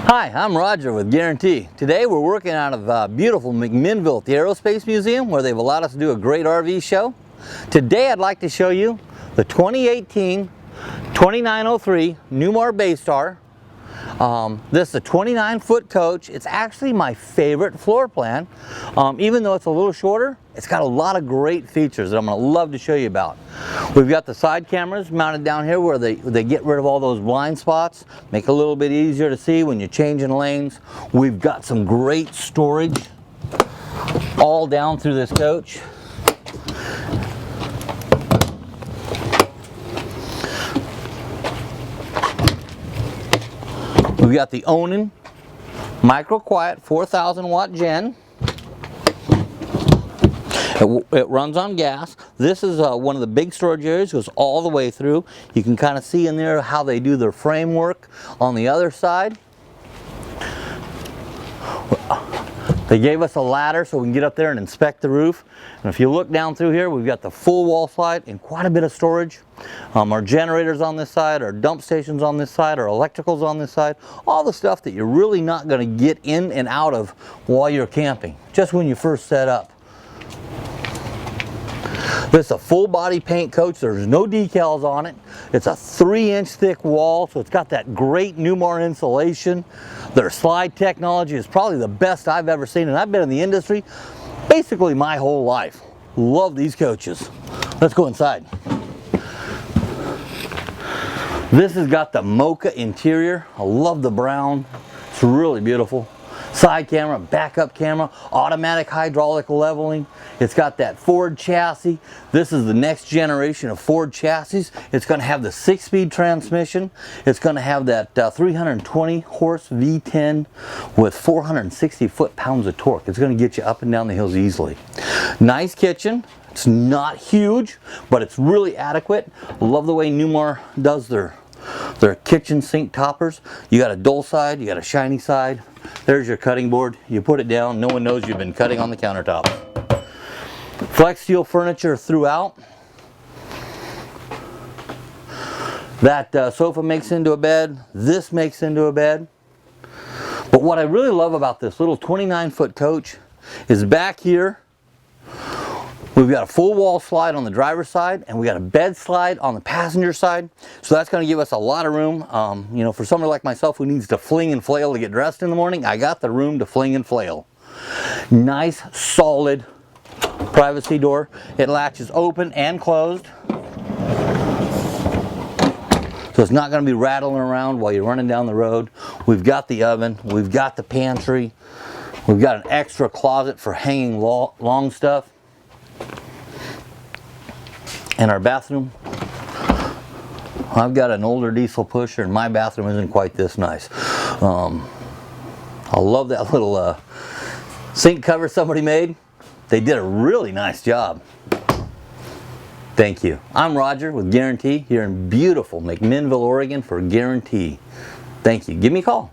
Hi, I'm Roger with Guarantee. Today we're working out of beautiful McMinnville at the Aerospace Museum, where they've allowed us to do a great RV show. Today I'd like to show you the 2018 2903 Newmar Baystar. This is a 29-foot coach. It's actually my favorite floor plan. Even though it's a little shorter, it's got a lot of great features that I'm going to love to show you about. We've got the side cameras mounted down here where they get rid of all those blind spots, make it a little bit easier to see when you're changing lanes. We've got some great storage all down through this coach. We've got the awning micro quiet 4,000 watt gen. It runs on gas. This is one of the big storage areas, goes all the way through. You can kind of see in there how they do their framework. On the other side, they gave us a ladder so we can get up there and inspect the roof. And if you look down through here, we've got the full wall slide and quite a bit of storage. Our generators on this side, our dump stations on this side, our electricals on this side, all the stuff that you're really not going to get in and out of while you're camping, just when you first set up. This is a full body paint coach. There's no decals on it. It's a 3-inch thick wall, so it's got that great Newmar insulation. Their slide technology is probably the best I've ever seen, and I've been in the industry basically my whole life. Love these coaches. Let's go inside. This has got the mocha interior. I love the brown. It's really beautiful. Side camera, backup camera, automatic hydraulic leveling. It's got that Ford chassis. This is the next generation of Ford chassis. It's going to have the 6-speed transmission. It's going to have that 320 horse V10 with 460 foot-pounds of torque. It's going to get you up and down the hills easily. Nice kitchen. It's not huge, but it's really adequate. Love the way Newmar does their kitchen sink toppers. You got a dull side, you got a shiny side. There's your cutting board. You put it down, no one knows you've been cutting on the countertop. Flex steel furniture throughout. That sofa makes into a bed. This makes into a bed. But what I really love about this little 29-foot coach is back here, we've got a full wall slide on the driver's side, and we got a bed slide on the passenger side. So that's going to give us a lot of room. You know, for somebody like myself who needs to fling and flail to get dressed in the morning, I got the room to fling and flail. Nice, solid privacy door. It latches open and closed, so it's not going to be rattling around while you're running down the road. We've got the oven. We've got the pantry. We've got an extra closet for hanging long stuff. And our bathroom, I've got an older diesel pusher and my bathroom isn't quite this nice. I love that little sink cover somebody made. They did a really nice job. Thank you. I'm Roger with Guarantee here in beautiful McMinnville, Oregon for Guarantee. Thank you. Give me a call.